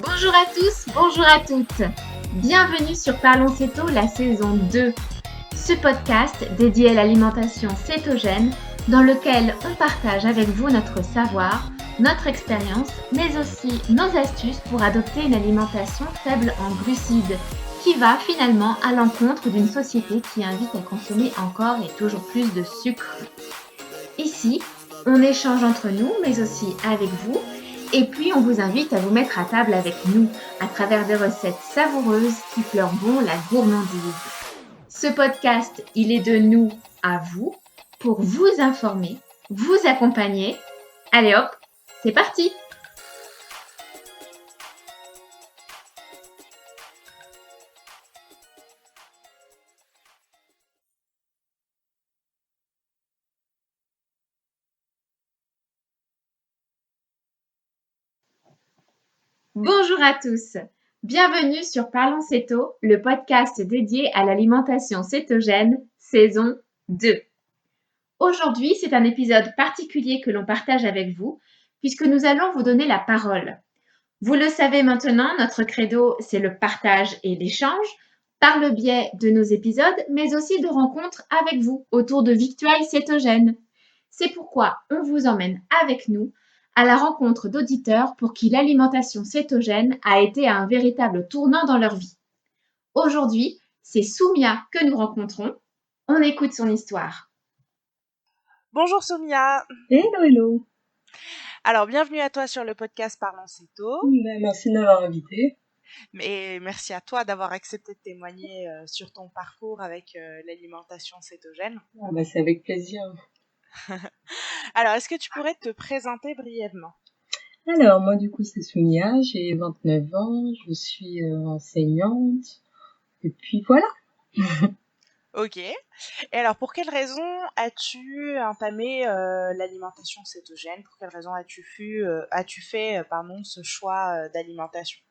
Bonjour à tous, bonjour à toutes. Bienvenue sur Parlons Céto, la saison 2. Ce podcast dédié à l'alimentation cétogène dans lequel on partage avec vous notre savoir, notre expérience, mais aussi nos astuces pour adopter une alimentation faible en glucides qui va finalement à l'encontre d'une société qui invite à consommer encore et toujours plus de sucre. Ici, on échange entre nous, mais aussi avec vous. Et puis, on vous invite à vous mettre à table avec nous à travers des recettes savoureuses qui fleurent bon la gourmandise. Ce podcast, il est de nous à vous pour vous informer, vous accompagner. Allez hop, c'est parti! Bonjour à tous, bienvenue sur Parlons Céto, le podcast dédié à l'alimentation cétogène, saison 2. Aujourd'hui, c'est un épisode particulier que l'on partage avec vous, puisque nous allons vous donner la parole. Vous le savez maintenant, notre credo, c'est le partage et l'échange, par le biais de nos épisodes, mais aussi de rencontres avec vous autour de victuailles cétogènes. C'est pourquoi on vous emmène avec nous à la rencontre d'auditeurs pour qui l'alimentation cétogène a été un véritable tournant dans leur vie. Aujourd'hui, c'est Soumia que nous rencontrons. On écoute son histoire. Bonjour Soumia. Hello. Alors, bienvenue à toi sur le podcast Parlons Céto. Merci de m'avoir invité. Et merci à toi d'avoir accepté de témoigner sur ton parcours avec l'alimentation cétogène. C'est avec plaisir. Alors, est-ce que tu pourrais te présenter brièvement ? Alors, moi, du coup, c'est Soumia, j'ai 29 ans, je suis enseignante, et puis voilà. Ok. Et alors, pour quelle raison as-tu entamé l'alimentation cétogène ? Pour quelle raison as-tu fait ce choix d'alimentation ?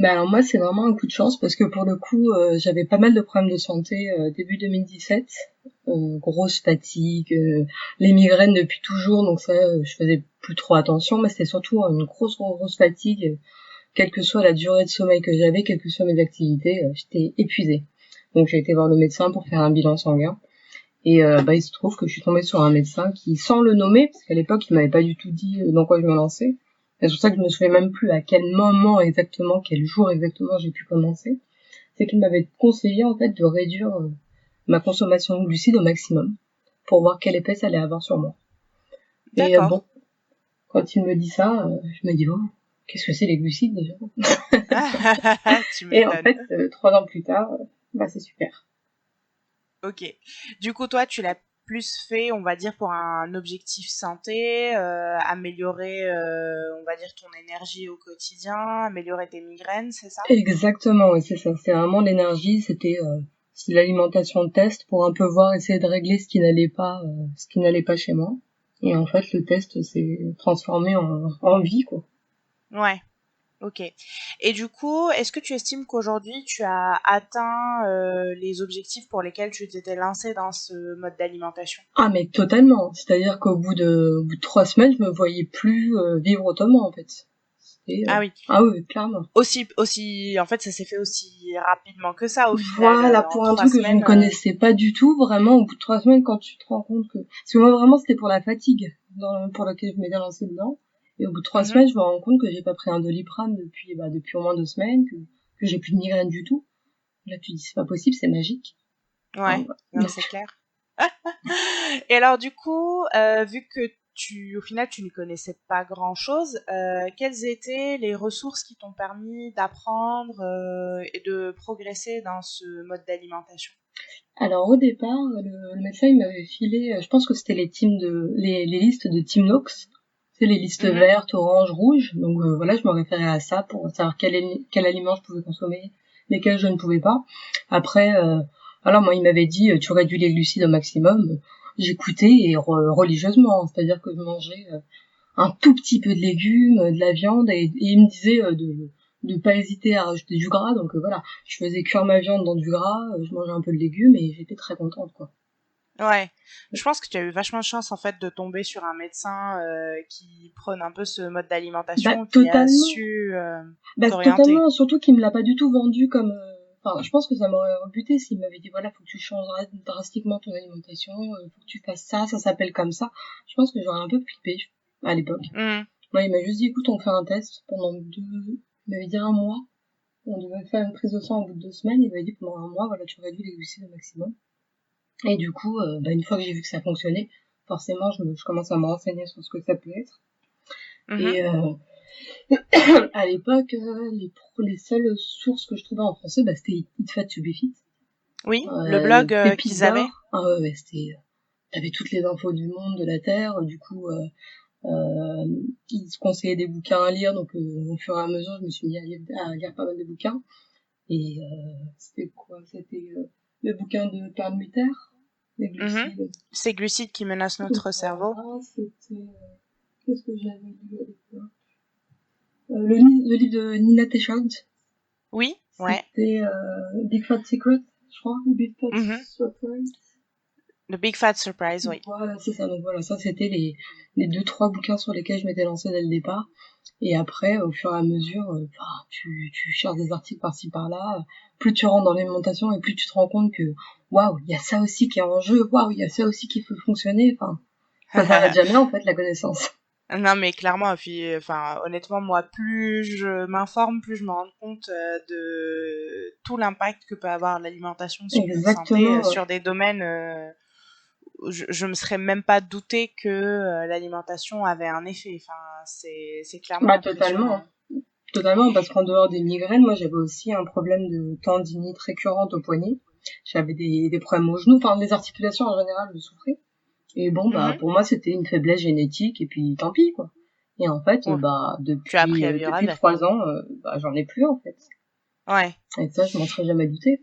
Alors moi, c'est vraiment un coup de chance parce que pour le coup, j'avais pas mal de problèmes de santé début 2017, grosse fatigue, les migraines depuis toujours, donc ça, je faisais plus trop attention, mais c'était surtout une grosse fatigue, quelle que soit la durée de sommeil que j'avais, quelles que soient mes activités, j'étais épuisée. Donc j'ai été voir le médecin pour faire un bilan sanguin. Et il se trouve que je suis tombée sur un médecin qui, sans le nommer, parce qu'à l'époque il m'avait pas du tout dit dans quoi je me lançais, c'est pour ça que je me souviens même plus à quel moment exactement, quel jour exactement j'ai pu commencer, c'est qu'il m'avait conseillé en fait de réduire ma consommation de glucides au maximum pour voir quel effet ça allait avoir sur moi. D'accord. Et bon, quand il me dit ça, je me dis oh, qu'est-ce que c'est les glucides déjà? Tu Et m'étonnes. en fait, 3 ans plus tard, c'est super. Ok. Du coup, toi, tu l'as plus fait, on va dire, pour un objectif santé, améliorer, on va dire, ton énergie au quotidien, améliorer tes migraines, c'est ça ? Exactement, oui, c'est ça. C'est vraiment l'énergie, c'est l'alimentation de test pour un peu voir, essayer de régler ce qui n'allait pas chez moi. Et en fait, le test s'est transformé en vie, quoi. Ouais. Ok. Et du coup, est-ce que tu estimes qu'aujourd'hui tu as atteint les objectifs pour lesquels tu t'étais lancé dans ce mode d'alimentation ? Ah, mais totalement. C'est-à-dire qu'au bout de 3 semaines, je me voyais plus vivre autrement, en fait. Ah oui. Ah oui, clairement. Aussi, en fait, ça s'est fait aussi rapidement que ça au final. Voilà, En pour un 3 truc que je ne semaines. connaissais pas du tout, vraiment, au bout de 3 semaines, quand tu te rends compte que... Parce que moi, vraiment, c'était pour la fatigue pour laquelle je m'étais lancée dedans. Et au bout de 3 semaines, je me rends compte que j'ai pas pris un Doliprane depuis au moins 2 semaines, que j'ai plus de migraine du tout. Là, tu dis, c'est pas possible, c'est magique. Ouais, Ah, non, c'est clair. Et alors du coup, vu que au final, tu ne connaissais pas grand-chose, quelles étaient les ressources qui t'ont permis d'apprendre et de progresser dans ce mode d'alimentation ? Alors au départ, le médecin il m'avait filé, je pense que c'était les listes de Team Nox, c'est les listes vertes, orange, rouge. Donc voilà, je me référais à ça pour savoir quel aliment je pouvais consommer, lesquels je ne pouvais pas. Après, alors moi il m'avait dit tu réduis les glucides au maximum. J'écoutais et religieusement, c'est-à-dire que je mangeais un tout petit peu de légumes, de la viande, et il me disait de pas hésiter à rajouter du gras, donc voilà, je faisais cuire ma viande dans du gras, je mangeais un peu de légumes et j'étais très contente, quoi. Ouais. Je pense que tu as eu vachement de chance en fait de tomber sur un médecin qui prône un peu ce mode Bah d'alimentation, qui a totalement. su Bah t'orienter. totalement, surtout qu'il me l'a pas du tout vendu comme. Enfin, je pense que ça m'aurait rebuté s'il m'avait dit voilà, faut que tu changes drastiquement ton alimentation, faut que tu fasses ça, ça s'appelle comme ça. Je pense que j'aurais un peu flippé à l'époque. Hmm. Moi, il m'a juste dit écoute, on fait un test pendant il m'avait dit un mois. On devait faire une prise de sang au bout de 2 semaines. Il m'avait dit pendant un mois, voilà, tu réduis les glucides au maximum. Et du coup, bah, une fois que j'ai vu que ça fonctionnait, forcément, je commence à me renseigner sur ce que ça peut être. Mhm. Et à l'époque, les seules sources que je trouvais en français, bah, c'était Eat Fat to Be Fit, Oui, le blog Pépites qu'ils avaient. d'or. Ah ouais, ouais, c'était, t'avais toutes les infos du monde, de la terre. Du coup, ils se conseillaient des bouquins à lire, donc au fur et à mesure, je me suis mis à lire pas mal de bouquins. Et c'était quoi? C'était le bouquin de Karl Mutter, les Mhm. glucides. Ces glucides qui menacent notre cerveau. Voilà, c'était qu'est-ce que j'avais lu à l'époque? Le livre de Nina Teicholz, Oui, ouais. c'était Big Fat Secret, je crois, ou Big Fat Mhm. Surprise. The Big Fat Surprise, oui. Voilà, c'est ça. Donc voilà, ça c'était les deux trois bouquins sur lesquels je m'étais lancée dès le départ. Et après, au fur et à mesure, tu cherches des articles par-ci par-là. Plus tu rentres dans l'alimentation et plus tu te rends compte que waouh, il y a ça aussi qui est en jeu. Waouh, il y a ça aussi qui peut fonctionner. Enfin, ça s'arrête jamais en fait la connaissance. Non, mais clairement, puis, enfin, honnêtement, moi, plus je m'informe, plus je me rends compte de tout l'impact que peut avoir l'alimentation sur notre santé, Exactement, ouais. sur des domaines où je me serais même pas douté que l'alimentation avait un effet. Enfin, c'est clairement Bah totalement, impressionnant. hein. Totalement, parce qu'en dehors des migraines, moi j'avais aussi un problème de tendinite récurrente au poignet. J'avais des problèmes aux genoux, enfin les articulations en général, je souffrais. Et bon, bah Mhm. pour moi c'était une faiblesse génétique et puis tant pis quoi. Et en fait, Ouais. bah Tu as appris à vivre depuis avec. 3 ans, bah j'en ai plus en fait. Ouais. Et ça, je m'en serais jamais douté.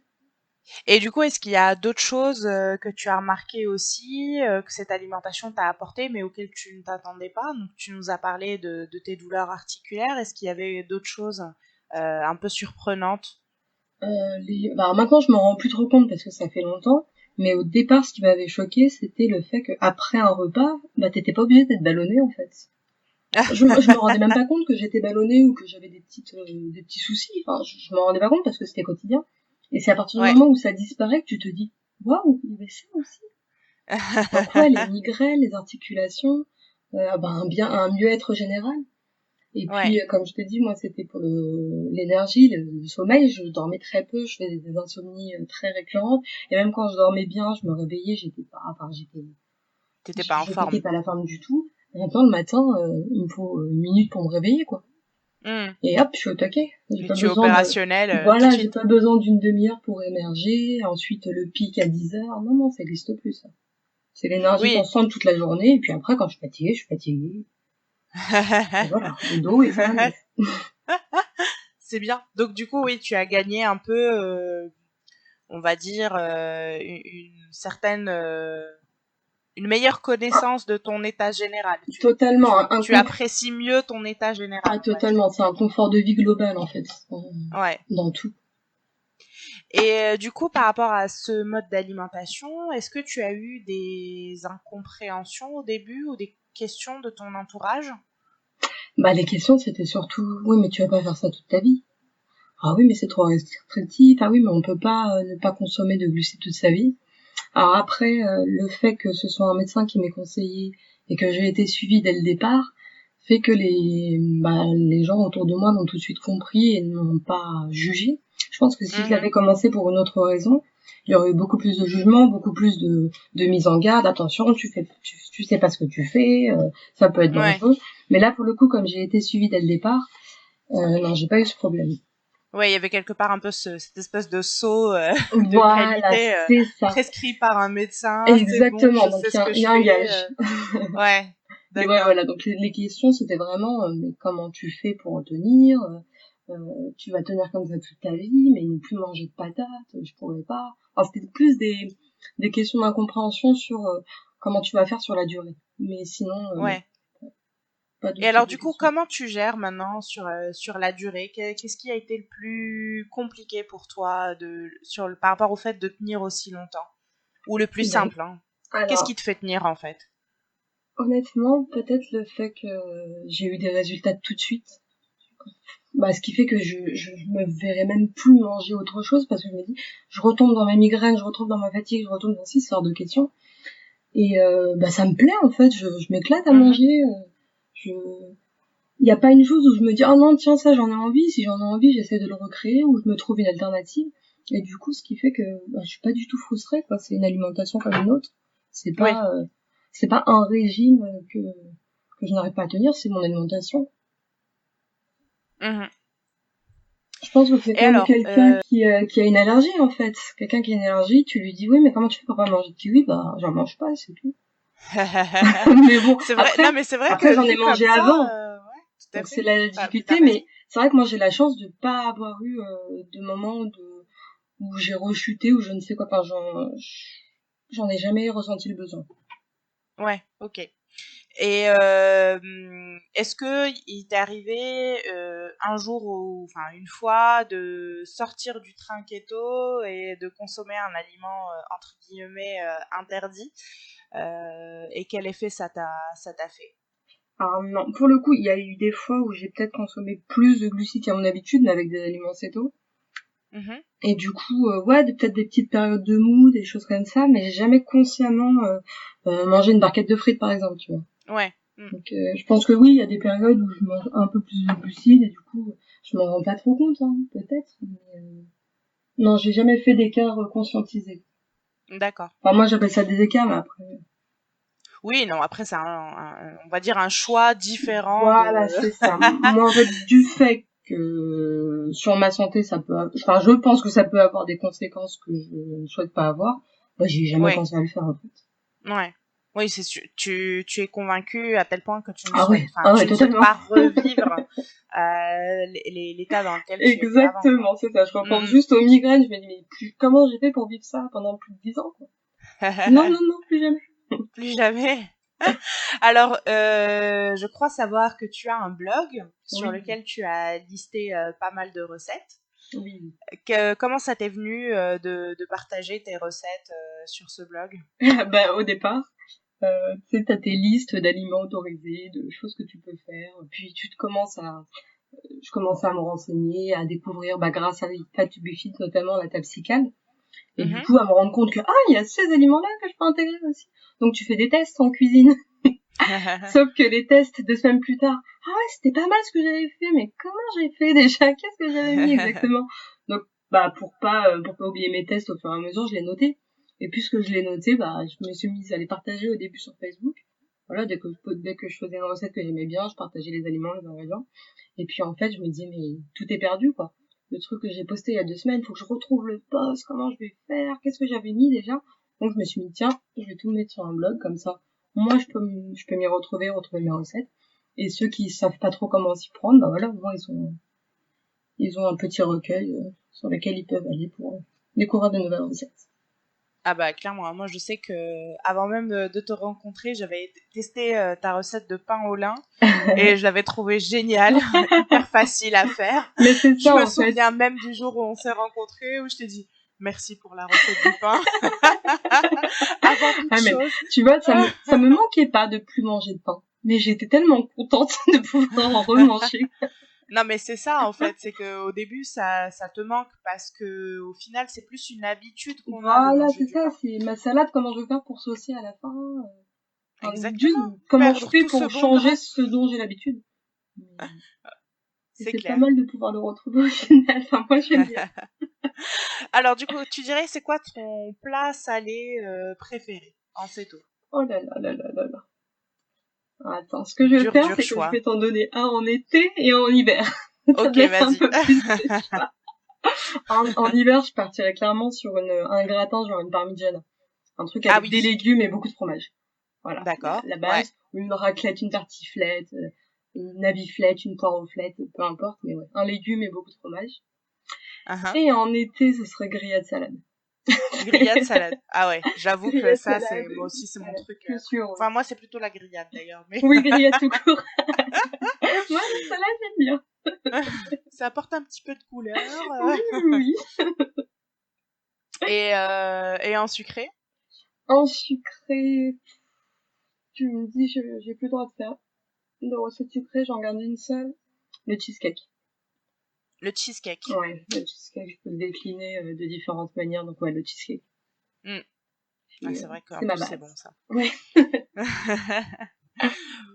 Et du coup, est-ce qu'il y a d'autres choses que tu as remarqué aussi, que cette alimentation t'a apporté, mais auxquelles tu ne t'attendais pas? Donc, tu nous as parlé de tes douleurs articulaires. Est-ce qu'il y avait d'autres choses un peu surprenantes? Bah, alors maintenant, je m'en rends plus trop compte parce que ça fait longtemps. Mais au départ, ce qui m'avait choqué, c'était le fait qu'après un repas, bah t'étais pas obligé d'être ballonné en fait. Je me rendais même pas compte que j'étais ballonnée ou que j'avais des petits soucis. Enfin, je m'en rendais pas compte parce que c'était quotidien. Et c'est à partir du Ouais. moment où ça disparaît que tu te dis, waouh, il y avait ça aussi. Donc ouais, les migraines, les articulations, bah, un mieux-être général. Et Ouais. puis, comme je te dis, moi, c'était pour l'énergie, le sommeil. Je dormais très peu, je faisais des insomnies très récurrentes. Et même quand je dormais bien, je me réveillais, T'étais pas en je pétais forme. pas la forme du tout. Et maintenant, le matin, il me faut une minute pour me réveiller, quoi. Hmm. Et hop, je suis au taquet. J'ai Et pas tu es besoin de, opérationnel tout de voilà, j'ai suite. pas besoin d'une demi-heure pour émerger. Ensuite, le pic à 10 heures. Non, non, ça existe plus, ça. C'est l'énergie Oui. constante toute la journée. Et puis après, quand je suis fatiguée, je suis fatiguée. Et voilà, le dos est plein neuf. C'est bien. Donc, du coup, oui, tu as gagné un peu, on va dire, une certaine une meilleure Ah, connaissance de ton état général. totalement, Tu apprécies mieux ton état ah, général, on va dire. totalement. C'est un confort de vie global, en fait. Ouais. Dans tout. Et du coup, par rapport à ce mode d'alimentation, est-ce que tu as eu des incompréhensions au début ou des questions de ton entourage? Bah, les questions, c'était surtout, oui, mais tu vas pas faire ça toute ta vie. Ah oui, mais c'est trop restrictif. Ah oui, mais on peut pas ne pas consommer de glucides toute sa vie. Alors après, le fait que ce soit un médecin qui m'ait conseillé et que j'ai été suivie dès le départ, fait que les gens autour de moi l'ont tout de suite compris et n'ont pas jugé. Je pense que si je Mhm. l'avais commencé pour une autre raison, il y aurait eu beaucoup plus de jugement, beaucoup plus de mise en garde. Attention, tu sais pas ce que tu fais, ça peut être Ouais. dangereux. Mais là, pour le coup, comme j'ai été suivie dès le départ, non, j'ai pas eu ce problème. Ouais, il y avait quelque part un peu cette espèce de saut de Voilà, qualité c'est ça. prescrit par un médecin. C'est bon, Exactement. je Donc sais ce que il y je a un fais. gage. Ouais, Mais ouais, d'accord. voilà. Donc les questions, c'était vraiment, mais comment tu fais pour en tenir tu vas tenir comme ça toute ta vie, mais ne plus manger de patates, je pourrais pas. Enfin, c'était plus des questions d'incompréhension sur comment tu vas faire sur la durée. Mais sinon, non, Ouais. pas de Et type alors de du coup, questions. comment tu gères maintenant sur la durée? Qu'est-ce qui a été le plus compliqué pour toi par rapport au fait de tenir aussi longtemps? Ou le plus Ben, simple, hein? Qu'est-ce qui Alors, te fait tenir en fait? honnêtement, peut-être le fait que j'ai eu des résultats tout de suite. Bah, ce qui fait que je me verrais même plus manger autre chose parce que je me dis, je retombe dans ma migraine, je retombe dans ma fatigue, je retombe dans ce genre de questions. Et bah, ça me plaît en fait, je m'éclate à Mhm. manger. Je... Il n'y a pas une chose où je me dis, oh non, tiens, ça j'en ai envie. Si j'en ai envie, j'essaie de le recréer ou je me trouve une alternative. Et du coup, ce qui fait que bah, je suis pas du tout frustrée, quoi. C'est une alimentation comme une autre. C'est Oui. pas, euh, c'est pas un régime que je n'arrive pas à tenir, c'est mon alimentation. Mhm. Je pense que c'est Et comme alors, quelqu'un qui a une allergie, en fait. Quelqu'un qui a une allergie, tu lui dis, oui, mais comment tu fais pour pas manger de kiwi? Bah, j'en mange pas, c'est tout. Mais bon, c'est vrai. Non, mais c'est vrai après, que j'en ai vu comme mangé avant, avant. ouais, tout à Donc c'est fait. la T'as difficulté, raison. mais c'est vrai que moi j'ai la chance de pas avoir eu de moments où j'ai rechuté ou je ne sais quoi. Enfin, j'en ai jamais ressenti le besoin. Ouais, ok. Et est-ce que il t'est arrivé un jour ou enfin une fois de sortir du train keto et de consommer un aliment entre guillemets interdit et quel effet ça t'a fait? Alors non, pour le coup, il y a eu des fois où j'ai peut-être consommé plus de glucides qu'à mon habitude, mais avec des aliments céto. Mhm. Et du coup, ouais, peut-être des petites périodes de mou, des choses comme ça, mais j'ai jamais consciemment mangé une barquette de frites, par exemple, tu vois. Ouais. Mm. Donc, je pense que oui, il y a des périodes où je mange un peu plus de glucides et du coup, je m'en rends pas trop compte, hein, peut-être. Mais, non, j'ai jamais fait d'écart conscientisé. D'accord. Enfin, moi, j'appelle ça des écarts, mais après. Oui, non, après c'est on va dire un choix différent Voilà, de. c'est ça. Moi, en fait, du fait que sur ma santé, enfin, je pense que ça peut avoir des conséquences que je ne souhaite pas avoir, bah, j'ai jamais Ouais, pensé à le faire, en fait. ouais. Oui, c'est sûr. Tu es convaincu à tel point que Ah ouais, tu ne souhaites totalement. pas revivre l'état dans lequel tu étais avant, quoi. Exactement, c'est ça. Je repense Mm, juste aux migraines, je me dis, mais comment j'ai fait pour vivre ça pendant plus de 10 ans, quoi. Non, mm. non, non, plus jamais. Plus jamais. Alors, je crois savoir que tu as un blog sur Oui, lequel tu as listé pas mal de recettes. oui. Comment ça t'est venu de partager tes recettes sur ce blog? Bah, au départ, tu sais, t'as tes listes d'aliments autorisés, de choses que tu peux faire, puis je commençais à me renseigner, à découvrir, bah, grâce à Fatubifit notamment, la Tapsican, et du Mhm. coup, à me rendre compte que, ah, il y a ces aliments-là que je peux intégrer aussi. Donc, tu fais des tests en cuisine. Sauf que les tests 2 semaines plus tard, ah ouais, c'était pas mal ce que j'avais fait, mais comment j'ai fait déjà? Qu'est-ce que j'avais mis exactement? Donc, bah, pour pas oublier mes tests au fur et à mesure, je les notais. Et puisque je les notais, bah, je me suis mise à les partager au début sur Facebook. Voilà, dès que je faisais une recette que j'aimais bien, je partageais les aliments, les ingrédients. Et puis, en fait, je me disais, mais tout est perdu, quoi. Le truc que j'ai posté il y a 2 semaines, faut que je retrouve le post, comment je vais faire, qu'est-ce que j'avais mis déjà? Donc, je me suis dit, tiens, je vais tout mettre sur un blog, comme ça. Moi, je peux m'y retrouver mes recettes. Et ceux qui savent pas trop comment s'y prendre, bah voilà, au moins ils ont un petit recueil sur lequel ils peuvent aller pour découvrir de nouvelles recettes. Ah bah clairement, moi je sais que avant même de te rencontrer, j'avais testé ta recette de pain au lin et je l'avais trouvé géniale, hyper facile à faire. Mais c'est Je ça me en fait. souviens même du jour où on s'est rencontrés où je t'ai dit merci pour la recette du pain avant toute Ah mais chose. tu vois, ça me manquait pas de plus manger de pain. Mais j'étais tellement contente de pouvoir en remanger. Non mais c'est ça en fait, c'est que au début ça te manque parce que au final c'est plus une habitude qu'on a de Voilà, manger c'est du ça, pain. c'est ma salade, comment je vais faire pour saucer à la fin. Enfin, juste Exactement. comment je Perdre fais tout ce pour bon changer gras, ce dont j'ai l'habitude. Mais c'est c'est pas clair. mal de pouvoir le retrouver au final. Enfin, moi j'aime bien. Alors du coup, tu dirais c'est quoi ton plat salé préféré en céto? Oh là là là là là là. Attends, ce que je vais Dur, faire, dur c'est que je choix. vais t'en donner un en été et un en hiver. Ça te Ok, laisse un vas-y. peu plus de choix. En hiver, je partirais clairement sur un gratin, genre une parmigiana. Un truc Ah avec des oui, légumes et beaucoup de fromage. Voilà, d'accord. la Ouais. base. Une raclette, une tartiflette, une aviflette, une poireauxflette, peu importe, mais ouais. Un légume et beaucoup de fromage. Uh-huh. Et en été, ce serait grillade salade. Grillade salade. Ah ouais, j'avoue que Grillade ça salade, c'est moi aussi c'est mon voilà, truc que sur, enfin moi c'est plutôt la grillade d'ailleurs, mais oui, grillade tout court. Moi, la salade, j'aime bien. ça apporte un petit peu de Oui, couleur. oui, oui. Et en sucré? En sucré, tu me dis, j'ai plus le droit de faire. De recettes sucrées, j'en garde une seule. Le cheesecake. Le cheesecake. Ouais, le cheesecake, je peux le décliner de différentes manières. Donc ouais, le cheesecake. C'est vrai qu'en c'est ma plus, base. c'est bon, ça. Ouais.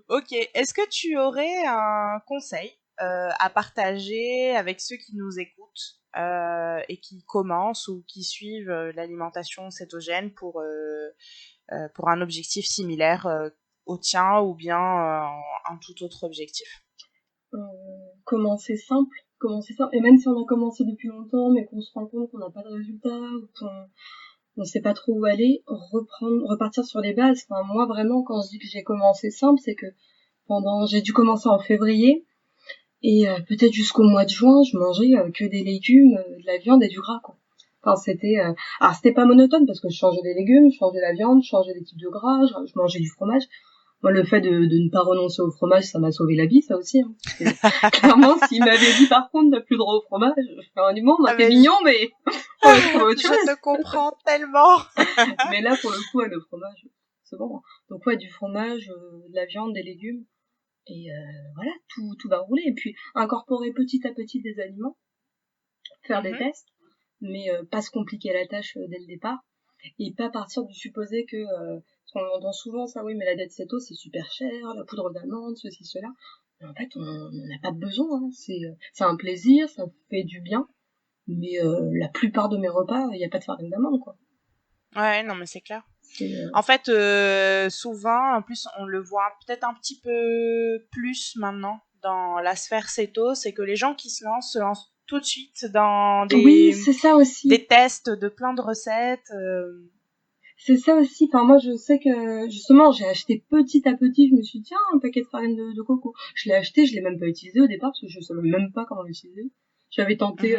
Ok. Est-ce que tu aurais un conseil à partager avec ceux qui nous écoutent et qui commencent ou qui suivent l'alimentation cétogène pour un objectif similaire au tien ou bien un tout autre objectif? Commencer simple. Et même si on a commencé depuis longtemps, mais qu'on se rend compte qu'on n'a pas de résultat ou qu'on on sait pas trop où aller, repartir sur les bases. Enfin, moi, vraiment, quand je dis que j'ai commencé simple, c'est que j'ai dû commencer en février, et peut-être jusqu'au mois de juin, je mangeais que des légumes, de la viande et du gras, quoi. Enfin, alors c'était pas monotone parce que je changeais des légumes, je changeais la viande, je changeais des types de gras, je mangeais du fromage. Moi, le fait de ne pas renoncer au fromage, ça m'a sauvé la vie, ça aussi. Hein. Clairement, s'il m'avait dit par contre, t'as plus le droit au fromage, je ferais un humour, moi, c'est mignon, mais on va trouver autre chose. Je te comprends tellement. Mais là, pour le coup, le fromage, c'est bon. Donc ouais, du fromage, de la viande, des légumes, et voilà, tout va rouler. Et puis incorporer petit à petit des aliments, faire des tests, mais pas se compliquer la tâche dès le départ, et pas partir du supposé que parce qu'on entend souvent ça, oui, mais la diète céto c'est super cher, la poudre d'amande, ceci, cela. Mais en fait, on n'a pas besoin. Hein. C'est un plaisir, ça fait du bien, mais la plupart de mes repas, il n'y a pas de farine d'amande, quoi. Ouais, non, mais c'est clair. En fait, souvent, en plus, on le voit peut-être un petit peu plus maintenant dans la sphère céto, c'est que les gens qui se lancent tout de suite dans oui, c'est ça aussi. Des tests de plein de recettes. C'est ça aussi. Enfin, moi, je sais que, justement, j'ai acheté petit à petit. Je me suis dit, tiens, un paquet de farine de coco. Je l'ai acheté, je l'ai même pas utilisé au départ, parce que je savais même pas comment l'utiliser. J'avais tenté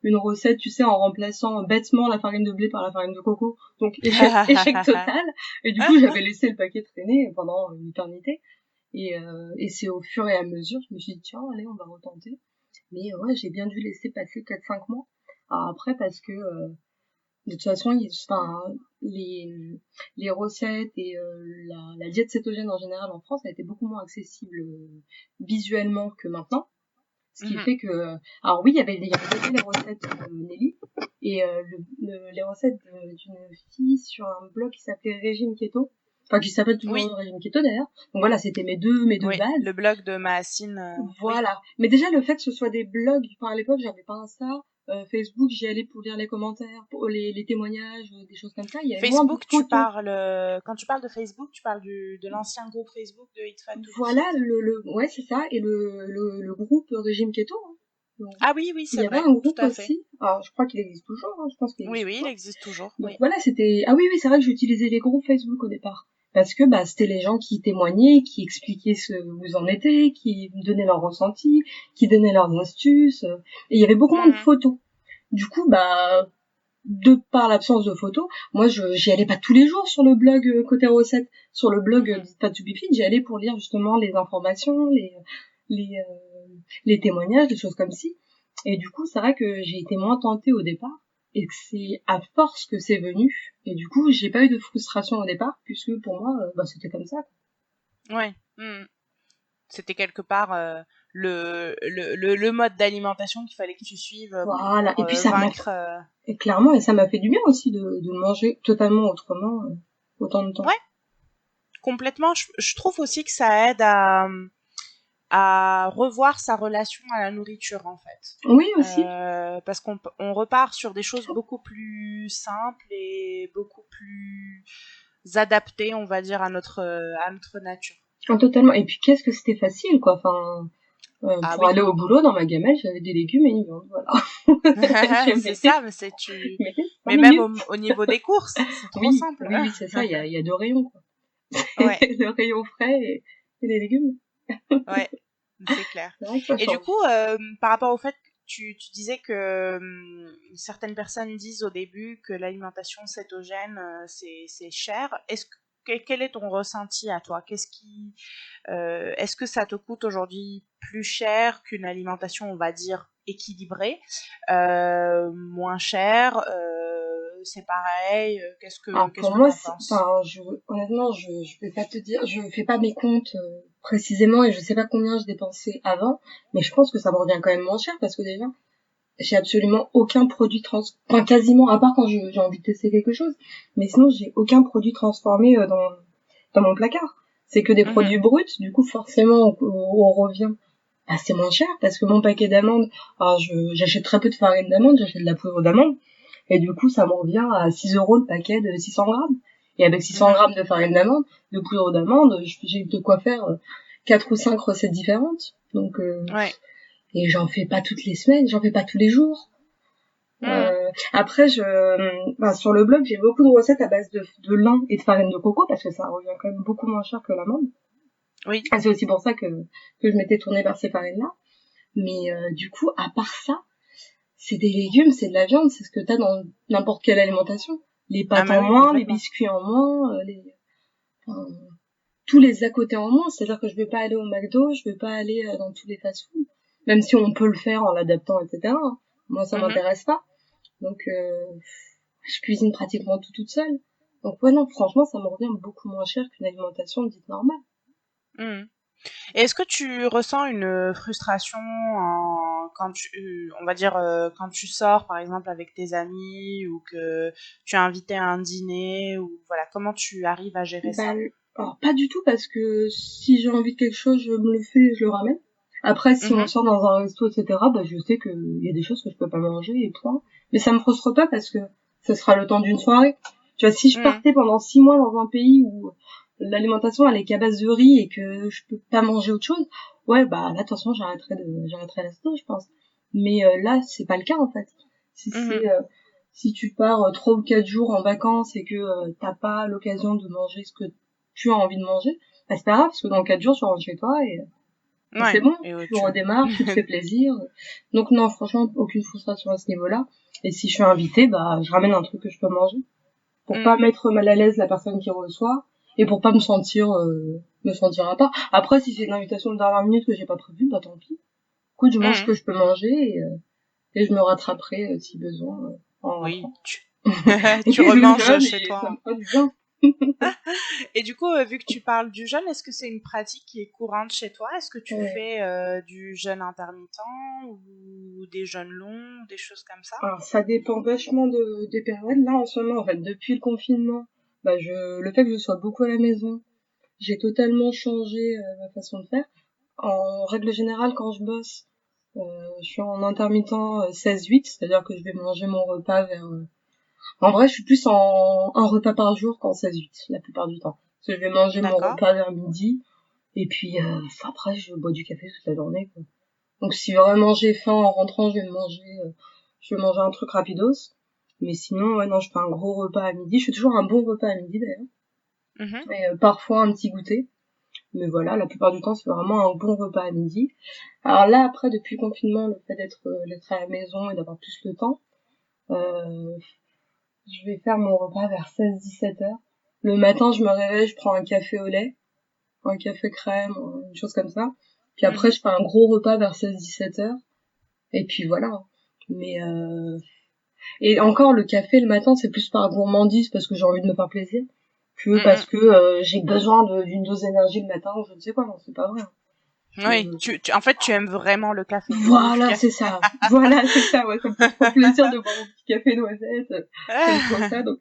une recette, tu sais, en remplaçant bêtement la farine de blé par la farine de coco. Donc, échec total. Et du coup, j'avais laissé le paquet traîner pendant une éternité. Et c'est au fur et à mesure, je me suis dit, tiens, allez, on va retenter. Mais ouais, j'ai bien dû laisser passer 4-5 mois. Alors après, parce que de toute façon, les recettes et la diète cétogène en général en France a été beaucoup moins accessible visuellement que maintenant. Ce qui fait que... alors oui, il y avait déjà les recettes de Nelly et les recettes d'une fille sur un blog qui s'appelait Régime Keto. Enfin, qui s'appelle toujours Régime Keto d'ailleurs. Donc voilà, c'était mes deux bases. Le blog de Maacine. Voilà. Mais déjà, le fait que ce soit des blogs, enfin à l'époque, j'avais pas Insta. Facebook, j'y allais pour lire les commentaires, pour les témoignages, des choses comme ça. Il y avait moins de photos. Quand tu parles de Facebook, tu parles de l'ancien groupe Facebook de Eat Fat. Voilà, ouais, c'est ça, et le groupe Régime Keto. Hein. Donc, ah oui, c'est vrai. Il y avait un groupe tout à fait. aussi. Alors, je crois qu'il existe toujours, hein, je pense qu'il existe toujours. Il existe toujours. Donc voilà, c'était... Ah oui, c'est vrai que j'utilisais les groupes Facebook au départ. Parce que c'était les gens qui témoignaient, qui expliquaient ce que vous en étiez, qui donnaient leurs ressentis, qui donnaient leurs astuces. Et il y avait beaucoup moins de photos. Du coup, de par l'absence de photos, moi j'y allais pas tous les jours sur le blog côté recettes, sur le blog Fat to Be Fit, j'y allais pour lire justement les informations, les témoignages, des choses comme ci. Et du coup, c'est vrai que j'ai été moins tentée au départ et que c'est à force que c'est venu. Et du coup, j'ai pas eu de frustration au départ puisque pour moi, c'était comme ça. Ouais. C'était quelque part le mode d'alimentation qu'il fallait que tu suives voilà. pour et puis ça vaincre. Et clairement, et ça m'a fait du bien aussi de manger totalement autrement autant de temps. Ouais. Complètement. Je trouve aussi que ça aide à revoir sa relation à la nourriture en fait. Oui aussi. Parce qu'on repart sur des choses beaucoup plus simples et beaucoup plus adaptées, on va dire, à notre nature. Totalement. Et puis qu'est-ce que c'était facile quoi. Enfin, pour aller au boulot dans ma gamelle, j'avais des légumes et une viande. Voilà. c'est ça, mais même au niveau des courses, c'est trop simple. Oui, c'est ça. Il y a deux rayons quoi. Ouais. Le rayon frais et les légumes. Ouais, c'est clair. Et du coup, par rapport au fait que tu disais que certaines personnes disent au début que l'alimentation cétogène, c'est cher. Quel est ton ressenti à toi ? Est-ce que ça te coûte aujourd'hui plus cher qu'une alimentation, on va dire, équilibrée, moins cher c'est pareil? Alors Qu'est-ce pour que moi, t'en penses? enfin, honnêtement, je vais pas te dire, je fais pas mes comptes précisément et je sais pas combien je dépensais avant, mais je pense que ça me revient quand même moins cher parce que déjà, j'ai absolument aucun produit enfin quasiment, à part quand j'ai envie de tester quelque chose, mais sinon j'ai aucun produit transformé dans mon placard. C'est que des Mhm. produits bruts, du coup forcément on revient assez moins cher parce que mon paquet d'amandes, alors j'achète très peu de farine d'amande, j'achète de la poudre d'amande et du coup ça m'en revient à 6 € le paquet de 600 grammes. Et avec 600 Mhm. grammes de farine d'amande, de poudre d'amande, j'ai de quoi faire 4 ou 5 recettes différentes. Donc Ouais. et j'en fais pas toutes les semaines, j'en fais pas tous les jours. Mhm. Après, sur le blog, j'ai beaucoup de recettes à base de lin et de farine de coco parce que ça revient quand même beaucoup moins cher que l'amande. Oui. Ah, c'est aussi pour ça que je m'étais tournée vers ces farines-là. Mais du coup, à part ça, c'est des légumes, c'est de la viande, c'est ce que t'as dans n'importe quelle alimentation. Les Ah pâtes mais en oui, moins, les complètement. biscuits en moins, enfin, tous les à côté en moins. C'est-à-dire que je vais pas aller au McDo, je vais pas aller dans tous les fast-foods, même si on peut le faire en l'adaptant, etc. Moi, ça Mhm. m'intéresse pas. Donc, je cuisine pratiquement tout toute seule. Donc ouais, non, franchement, ça me revient beaucoup moins cher qu'une alimentation dite normale. Mhm. Et est-ce que tu ressens une frustration quand on va dire, quand tu sors par exemple avec tes amis ou que tu es invité à un dîner ou voilà, comment tu arrives à gérer Bah, ça? alors pas du tout parce que si j'ai envie de quelque chose, je me le fais et je le ramène. Après, si on Mhm. sort dans un resto, etc., bah, je sais qu'il y a des choses que je peux pas manger et point. Mais ça me frustre pas parce que ce sera le temps d'une soirée. Tu vois, si je Mhm. partais pendant 6 mois dans un pays où l'alimentation elle est qu'à base de riz et que je peux pas manger autre chose, ouais, bah là, de toute façon, j'arrêterai la resto, je pense. Mais là, c'est pas le cas en fait. Si Mhm. c'est si tu pars 3 ou 4 jours en vacances et que t'as pas l'occasion de manger ce que tu as envie de manger, bah c'est pas grave parce que dans 4 jours tu rentres chez toi et c'est Ouais. bon, Et tu tu redémarres, tu te fais plaisir. Donc non, franchement, aucune frustration à ce niveau-là. Et si je suis invitée, bah je ramène un truc que je peux manger pour pas Mhm. mettre mal à l'aise la personne qui reçoit et pour pas me sentir à part. Après, si c'est une invitation de dernière minute que j'ai pas prévue, bah tant pis. Écoute, je mange ce Mhm. que je peux manger et je me rattraperai si besoin en Oui, rentrant. tu Et tu puis je remanges jeûne chez et ça me toi. fera du bien. Et du coup, vu que tu parles du jeûne, est-ce que c'est une pratique qui est courante chez toi? Est-ce que tu Ouais. fais du jeûne intermittent ou des jeûnes longs, des choses comme ça? Alors ça dépend vachement des périodes. Là en ce moment, en fait, depuis le confinement, bah le fait que je sois beaucoup à la maison, j'ai totalement changé ma façon de faire. En règle générale, quand je bosse, je suis en intermittent 16-8, c'est-à-dire que je vais manger mon repas vers... En vrai, je suis plus en un repas par jour qu'en 16-8, la plupart du temps. Parce que je vais manger mon D'accord. repas vers midi, et puis après, je bois du café toute la journée, quoi. Donc si vraiment j'ai faim en rentrant, je vais manger un truc rapidos. Mais sinon, ouais, non, je fais un gros repas à midi. Je fais toujours un bon repas à midi d'ailleurs. Mhm. Et parfois un petit goûter. Mais voilà, la plupart du temps, c'est vraiment un bon repas à midi. Alors là, après, depuis le confinement, le fait d'être à la maison et d'avoir plus le temps, euh, je vais faire mon repas vers 16-17 heures. Le matin, je me réveille, je prends un café au lait, un café crème, une chose comme ça. Puis après, Mhm. je fais un gros repas vers 16-17 heures. Et puis voilà. Mais et encore le café le matin, c'est plus par gourmandise parce que j'ai envie de me faire plaisir que parce Mhm. que j'ai besoin d'une dose d'énergie le matin ou je ne sais quoi. Non, c'est pas vrai. Oui, en fait, tu aimes vraiment le café, le goût du Voilà, c'est café. ça. Voilà, c'est ça. Ouais, ça me fait trop plaisir de boire mon petit café noisette. J'aime trop ça, donc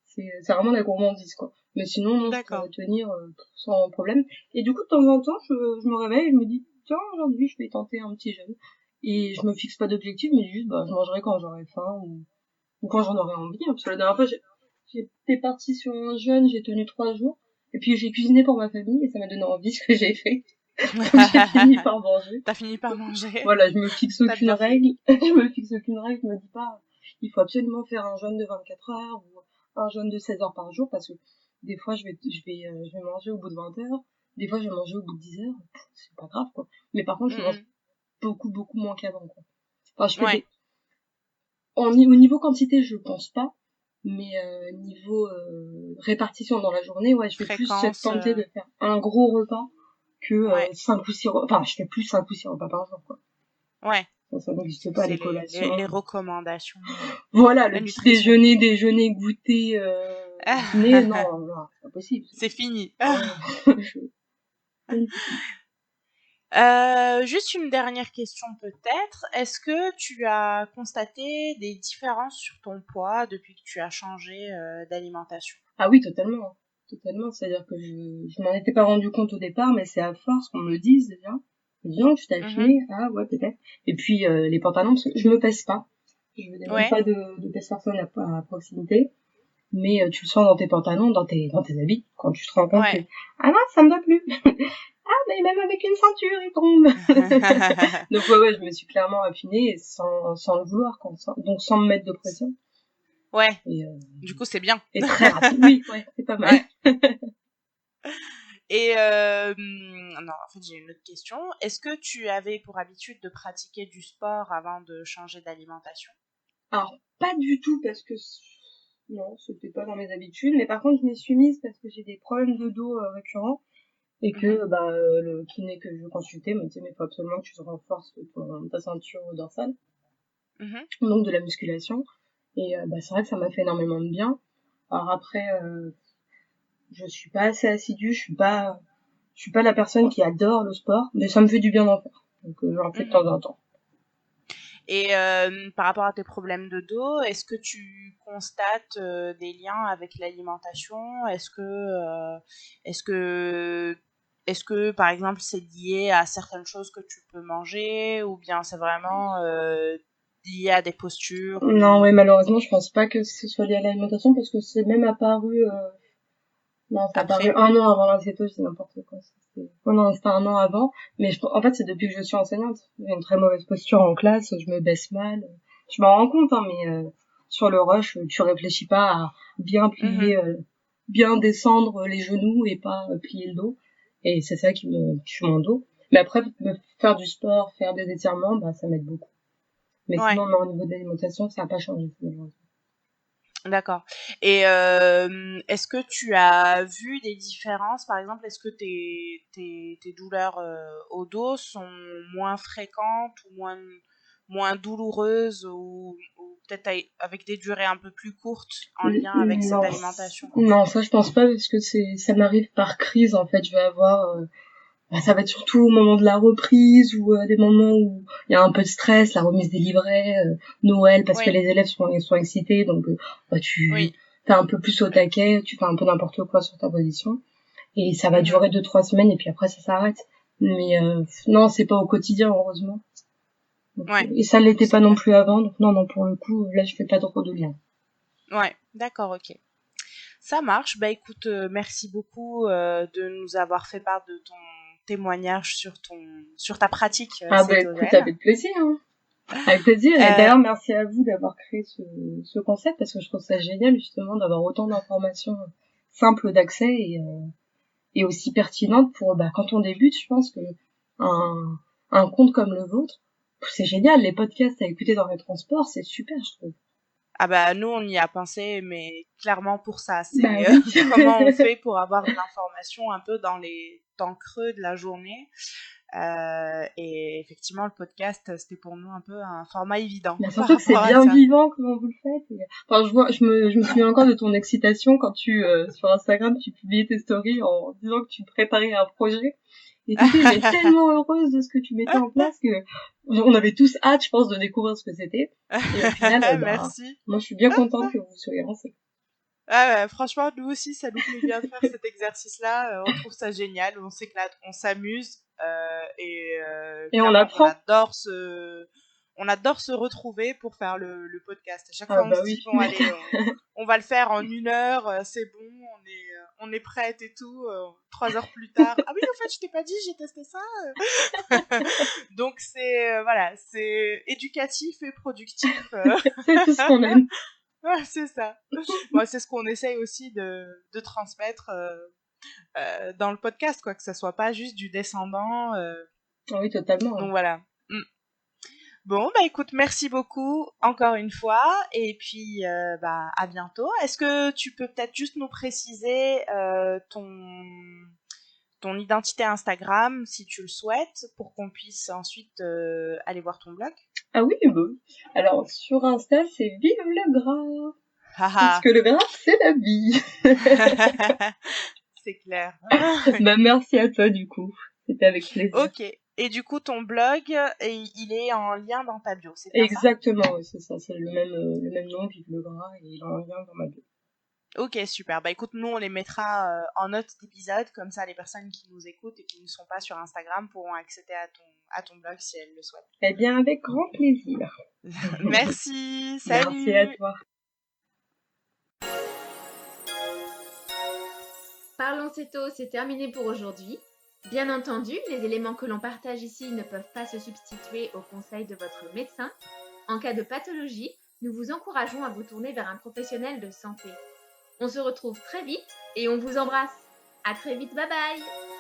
c'est vraiment la gourmandise quoi. Mais sinon, non, je D'accord. pourrais tenir sans problème. Et du coup, de temps en temps, je me réveille et je me dis tiens, aujourd'hui, je vais tenter un petit jeûne. Et je me fixe pas d'objectif, mais juste bah je mangerai quand j'aurai faim ou quand j'en aurai envie. Hein, parce que la dernière fois, j'étais partie sur un jeûne, j'ai tenu 3 jours. Et puis j'ai cuisiné pour ma famille et ça m'a donné envie ce que j'ai fait. Donc j'ai fini par manger. T'as fini par manger. Voilà, je me fixe T'as aucune bien fait. règle. Je me fixe aucune règle. Je me dis pas, il faut absolument faire un jeûne de 24 heures ou un jeûne de 16 heures par jour parce que des fois je vais manger au bout de 20 heures. Des fois je vais manger au bout de 10 heures. C'est pas grave quoi. Mais par contre je mange Mhm. beaucoup moins qu'avant quoi. Enfin je fais Ouais. au niveau quantité je pense pas. Mais niveau répartition dans la journée, ouais, je vais plus Fréquence. tenter de faire un gros repas que Ouais. 5 ou 6 repas. Enfin, je fais plus 5 ou 6 repas par jour, quoi. Ouais. Ça n'existe pas, C'est les collations. les recommandations. Voilà, La le petit nutrition. déjeuner, goûter, dîner, non, c'est pas possible. C'est fini. Je- Juste une dernière question peut-être. Est-ce que tu as constaté des différences sur ton poids depuis que tu as changé d'alimentation? Ah oui, totalement. Totalement. C'est-à-dire que je m'en étais pas rendu compte au départ, mais c'est à force qu'on me le dise déjà. Viens, tu t'as Mhm. affiné. Ah ouais, peut-être. Et puis les pantalons, parce que je me pèse pas. Je n'ai même Ouais. pas de pèse personne à proximité. Mais tu le sens dans tes pantalons, dans tes habits, quand tu te rends compte que Ouais. ah non, ça me va plus. Ah mais même avec une ceinture, il tombe. Donc ouais, je me suis clairement affinée sans le vouloir, donc sans me mettre de pression. Ouais. Et, Du coup, c'est bien. et très rapide. Oui, ouais, c'est pas mal. Ouais. Et non, en fait, j'ai une autre question. Est-ce que tu avais pour habitude de pratiquer du sport avant de changer d'alimentation? Alors, pas du tout parce que non, c'était pas dans mes habitudes, mais par contre, je m'y suis mise parce que j'ai des problèmes de dos récurrents et que le kiné que je consultais me disait mais faut absolument que tu te renforces ta ceinture dorsale, Mhm. donc de la musculation. Et c'est vrai que ça m'a fait énormément de bien. Alors après, je suis pas assez assidue, je suis pas la personne qui adore le sport, mais ça me fait du bien d'en faire. Donc j'en fais de Mhm. temps en temps. Et par rapport à tes problèmes de dos, est-ce que tu constates des liens avec l'alimentation? Est-ce que, est-ce que, par exemple, c'est lié à certaines choses que tu peux manger, ou bien c'est vraiment lié à des postures Non, ouais, ou malheureusement, je pense pas que ce soit lié à l'alimentation parce que c'est même apparu, non, ça a apparu après? 1 an avant l'acétose, c'est n'importe quoi. Oh non, c'était 1 an avant, mais en fait, c'est depuis que je suis enseignante. J'ai une très mauvaise posture en classe, je me baisse mal. Je m'en rends compte, hein, mais sur le rush, tu réfléchis pas à bien Mhm. plier, bien descendre les genoux et pas plier le dos. Et c'est ça qui me tue mon dos. Mais après, faire du sport, faire des étirements, ça m'aide beaucoup. Mais Ouais. sinon, non, au niveau de l'alimentation, ça n'a pas changé, malheureusement. D'accord. Et est-ce que tu as vu des différences? Par exemple, est-ce que tes douleurs au dos sont moins fréquentes ou moins douloureuses, ou peut-être avec des durées un peu plus courtes en lien avec cette Non, alimentation? non, ça je pense pas parce que ça m'arrive par crise en fait. Je vais avoir, ça va être surtout au moment de la reprise ou des moments où il y a un peu de stress, la remise des livrets, Noël parce que Oui, les élèves sont excités, donc tu oui. fais un peu plus au taquet, tu fais un peu n'importe quoi sur ta position et ça va Mhm. durer 2-3 semaines et puis après ça s'arrête. Mais non, c'est pas au quotidien heureusement. Donc, Ouais, et ça l'était c'est pas non clair. plus avant, donc non, pour le coup, là je fais pas trop de lien. Ouais, d'accord, ok. Ça marche. Bah écoute, merci beaucoup de nous avoir fait part de ton témoignage sur ta pratique Ah bah écoute, cétogène. avec plaisir, hein. Avec plaisir. Et Euh, d'ailleurs, merci à vous d'avoir créé ce concept parce que je trouve ça génial justement d'avoir autant d'informations simples d'accès et aussi pertinentes pour quand on débute. Je pense que un, un compte comme le vôtre, c'est génial. Les podcasts à écouter dans les transports, c'est super, je trouve. ah bah nous on y a pensé, mais clairement pour ça, Bah c'est oui. comment on fait pour avoir de l'information un peu dans les temps creux de la journée. Et effectivement, le podcast, c'était pour nous un peu un format évident Mais par surtout que c'est rapport à bien ça. vivant comment vous le faites. Enfin, je me souviens encore de ton excitation quand sur Instagram, tu publiais tes stories en disant que tu préparais un projet. Et t'étais mais tellement heureuse de ce que tu mettais en place que on avait tous hâte, je pense, de découvrir ce que c'était. Et au final, Merci. moi, je suis bien contente que vous soyez lancés. Ah ouais, franchement, nous aussi, ça nous plaît bien de faire cet exercice-là. On trouve ça génial, on s'éclate, on s'amuse, et Et on clairement, apprend. on adore se retrouver pour faire le podcast. À chaque Ah fois, on bah se oui, dit tu bon, allez, m'étonnes. on va le faire en 1 heure, c'est bon, on est prête et tout. 3 heures plus tard, ah oui, en fait, je t'ai pas dit, j'ai testé ça. Donc c'est voilà, c'est éducatif et productif. C'est tout ce qu'on aime. Ouais, c'est ça. Moi, c'est ce qu'on essaye aussi de transmettre dans le podcast, quoi, que ça soit pas juste du descendant. Ah oui, totalement. Donc voilà. Mm. Bon, bah écoute, merci beaucoup encore une fois, et puis bah à bientôt. Est-ce que tu peux peut-être juste nous préciser ton identité Instagram, si tu le souhaites, pour qu'on puisse ensuite aller voir ton blog? Ah oui, bah oui. Alors, sur Insta, c'est vive le gras. Parce Haha. que le gras, c'est la vie. C'est clair. Bah, merci à toi, du coup. C'était avec plaisir. Ok. Et du coup, ton blog, il est en lien dans ta bio, c'est bien ça? Exactement, oui, c'est ça. C'est le même nom, vive le gras, et il est en lien dans ma bio. Ok, super. Bah écoute, nous on les mettra en note d'épisode, comme ça les personnes qui nous écoutent et qui ne sont pas sur Instagram pourront accéder à ton blog si elles le souhaitent. Eh bien, avec grand plaisir. Merci, Merci à salut! toi. Parlons Céto, c'est terminé pour aujourd'hui. Bien entendu, les éléments que l'on partage ici ne peuvent pas se substituer aux conseils de votre médecin. En cas de pathologie, nous vous encourageons à vous tourner vers un professionnel de santé. On se retrouve très vite et on vous embrasse. À très vite, bye bye!